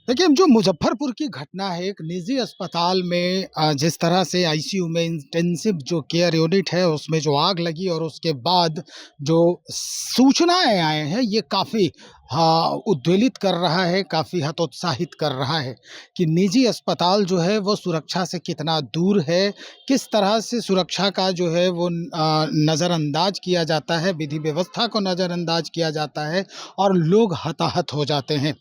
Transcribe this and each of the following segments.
देखिए, जो मुज़फ़्फ़रपुर की घटना है, एक निजी अस्पताल में जिस तरह से आईसीयू में इंटेंसिव जो केयर यूनिट है, उसमें जो आग लगी और उसके बाद जो सूचनाएँ आए हैं, ये काफ़ी उद्वेलित कर रहा है, काफ़ी हतोत्साहित कर रहा है कि निजी अस्पताल जो है, वो सुरक्षा से कितना दूर है, किस तरह से सुरक्षा का जो है वो नज़रअंदाज किया जाता है, विधि व्यवस्था को नज़रअंदाज किया जाता है और लोग हताहत हो जाते हैं।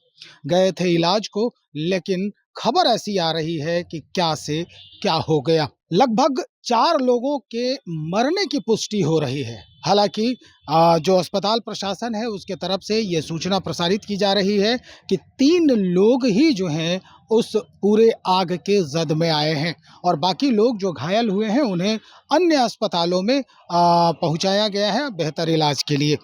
गए थे इलाज को, लेकिन खबर ऐसी आ रही है कि क्या से क्या हो गया। लगभग 4 लोगों के मरने की पुष्टि हो रही है। हालाँकि जो अस्पताल प्रशासन है उसके तरफ से ये सूचना प्रसारित की जा रही है कि 3 लोग ही जो हैं उस पूरे आग के ज़द में आए हैं और बाकी लोग जो घायल हुए हैं उन्हें अन्य अस्पतालों में पहुँचाया गया है बेहतर इलाज के लिए।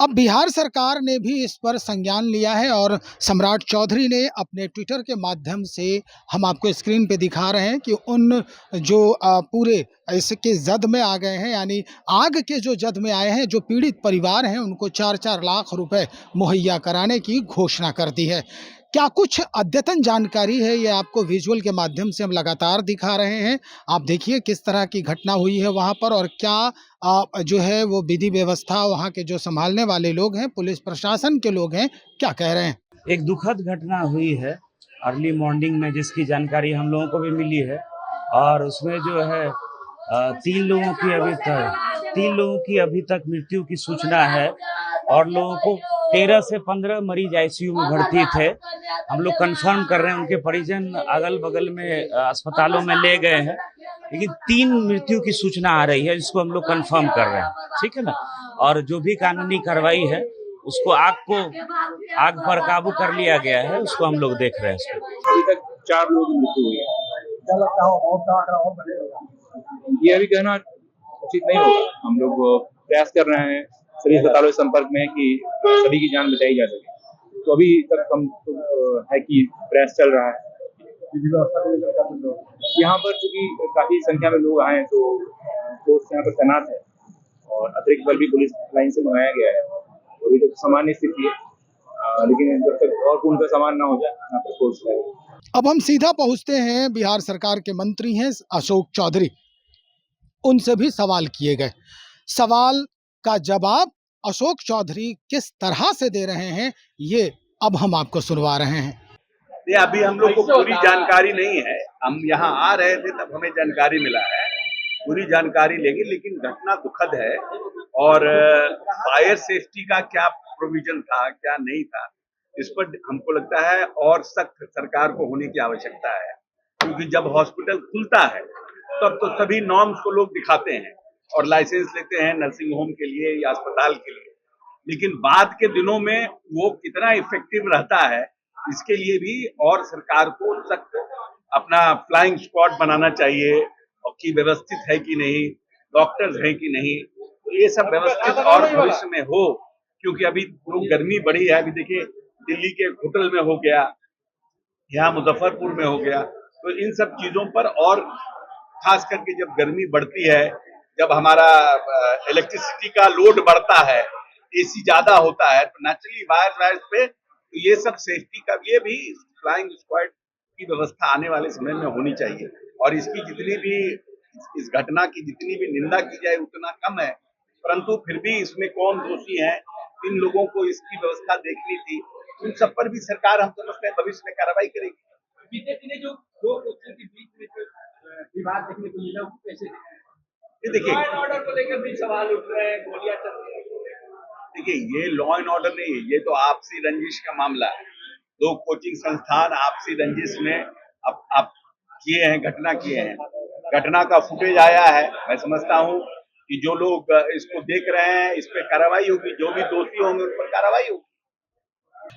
अब बिहार सरकार ने भी इस पर संज्ञान लिया है और सम्राट चौधरी ने अपने ट्विटर के माध्यम से, हम आपको स्क्रीन पे दिखा रहे हैं कि उन जो पूरे इसके जद में आ गए हैं, यानी आग के जो जद में आए हैं, जो पीड़ित परिवार हैं, उनको 4-4 लाख रुपए मुहैया कराने की घोषणा कर दी है। क्या कुछ अद्यतन जानकारी है, ये आपको विजुअल के माध्यम से हम लगातार दिखा रहे हैं। आप देखिए किस तरह की घटना हुई है वहाँ पर और क्या जो है वो विधि व्यवस्था वहाँ के जो संभालने वाले लोग हैं, पुलिस प्रशासन के लोग हैं, क्या कह रहे हैं? एक दुखद घटना हुई है अर्ली मॉर्निंग में, जिसकी जानकारी हम लोगों को भी मिली है और उसमें जो है 3 लोगों की अभी तक मृत्यु की सूचना है और लोगों को 13 से 15 मरीज आईसीयू में भर्ती थे। हम लोग कंफर्म कर रहे हैं, उनके परिजन अगल बगल में अस्पतालों में ले गए हैं, लेकिन 3 मृत्यु की सूचना आ रही है जिसको हम लोग कंफर्म कर रहे हैं, ठीक है ना। और जो भी कानूनी कार्रवाई है उसको आग पर काबू कर लिया गया है, उसको हम लोग देख रहे हैं। अभी तक 4 लोगों की मृत्यु हुई है। क्या लगता है और का आंकड़ा और बढ़ेगा? ये अभी कहना उचित नहीं होगा। हम लोग प्रयास कर रहे हैं सभी अस्पतालों के संपर्क में कि सभी की जान बचाई जा सके। तो अभी तक हम है कि प्रयास चल रहा है। यहाँ पर चूंकि काफी संख्या में लोग आए हैं तो फोर्स यहाँ पर तैनात है और अतिरिक्त बल भी पुलिस लाइन से मंगाया गया है। तो अभी तक सामान्य स्थिति है, लेकिन जब तक और पूर्णतः सामान ना हो जाए यहाँ पर फोर्स रहेगा। अब हम सीधा पहुँचते हैं, बिहार सरकार के मंत्री हैं अशोक चौधरी, उनसे भी सवाल किए गए। सवाल का जवाब अशोक चौधरी किस तरह से दे रहे हैं, ये अब हम आपको सुनवा रहे हैं। ये अभी हम लोग को पूरी जानकारी नहीं है। हम यहाँ आ रहे थे तब हमें जानकारी मिला है, पूरी जानकारी लेंगे। लेकिन घटना दुखद है और फायर सेफ्टी का क्या प्रोविजन था, क्या नहीं था, इस पर हमको लगता है और सख्त सरकार को होने की आवश्यकता है। क्योंकि जब हॉस्पिटल खुलता है तब तो सभी नॉर्म्स को लोग दिखाते हैं और लाइसेंस लेते हैं नर्सिंग होम के लिए या अस्पताल के लिए, लेकिन बाद के दिनों में वो कितना इफेक्टिव रहता है, इसके लिए भी और सरकार को सख्त अपना फ्लाइंग स्क्वाड बनाना चाहिए और कि व्यवस्थित है कि नहीं, डॉक्टर्स हैं कि नहीं, तो ये सब व्यवस्थित और भविष्य में हो। क्योंकि अभी गर्मी बढ़ी है, अभी देखिए दिल्ली के होटल में हो गया, यहाँ मुजफ्फरपुर में हो गया, तो इन सब चीजों पर और खास करके जब गर्मी बढ़ती है, जब हमारा इलेक्ट्रिसिटी का लोड बढ़ता है, एसी ज्यादा होता है, तो नेचुरली वायर्स पे तो ये सब सेफ्टी का ये भी फ्लाइंग स्क्वाड की व्यवस्था आने वाले समय में होनी चाहिए। और इसकी जितनी भी इस घटना की जितनी भी निंदा की जाए उतना कम है, परंतु फिर भी इसमें कौन दोषी है, इन लोगों को इसकी व्यवस्था देखनी थी, उन सब पर भी सरकार हम समझते हैं भविष्य में कार्रवाई करेगी। बीते दिनों जो दो पक्षों के बीच में जो विवाद देखने को मिला, वो कैसे ये देखिए लॉ एंड ऑर्डर को लेकर भी सवाल उठ रहे हैं, गोलियां चल रही हैं। देखिए ये लॉ एंड ऑर्डर नहीं है, ये तो आपसी रंजिश का मामला है। 2 कोचिंग संस्थान आपसी रंजिश में अब किए हैं, घटना किए हैं। घटना का फुटेज आया है, मैं समझता हूँ कि जो लोग इसको देख रहे हैं इस पे कार्रवाई होगी, जो भी दोषी होंगे उन पर कार्रवाई होगी।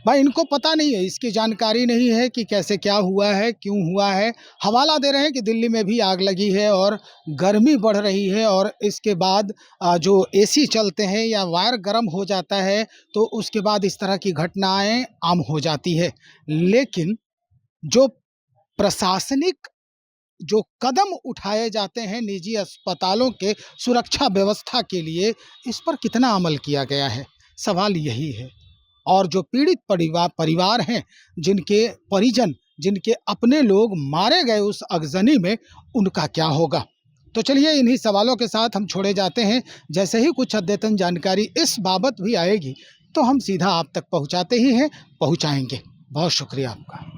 भाई इनको पता नहीं है, इसकी जानकारी नहीं है कि कैसे क्या हुआ है, क्यों हुआ है। हवाला दे रहे हैं कि दिल्ली में भी आग लगी है और गर्मी बढ़ रही है और इसके बाद जो एसी चलते हैं या वायर गर्म हो जाता है तो उसके बाद इस तरह की घटनाएं आम हो जाती है। लेकिन जो प्रशासनिक जो कदम उठाए जाते हैं निजी अस्पतालों के सुरक्षा व्यवस्था के लिए, इस पर कितना अमल किया गया है, सवाल यही है। और जो पीड़ित परिवार हैं, जिनके परिजन, जिनके अपने लोग मारे गए उस अगजनी में, उनका क्या होगा। तो चलिए इन्हीं सवालों के साथ हम छोड़े जाते हैं। जैसे ही कुछ अद्यतन जानकारी इस बाबत भी आएगी तो हम सीधा आप तक पहुंचाते ही हैं, पहुंचाएंगे। बहुत शुक्रिया आपका।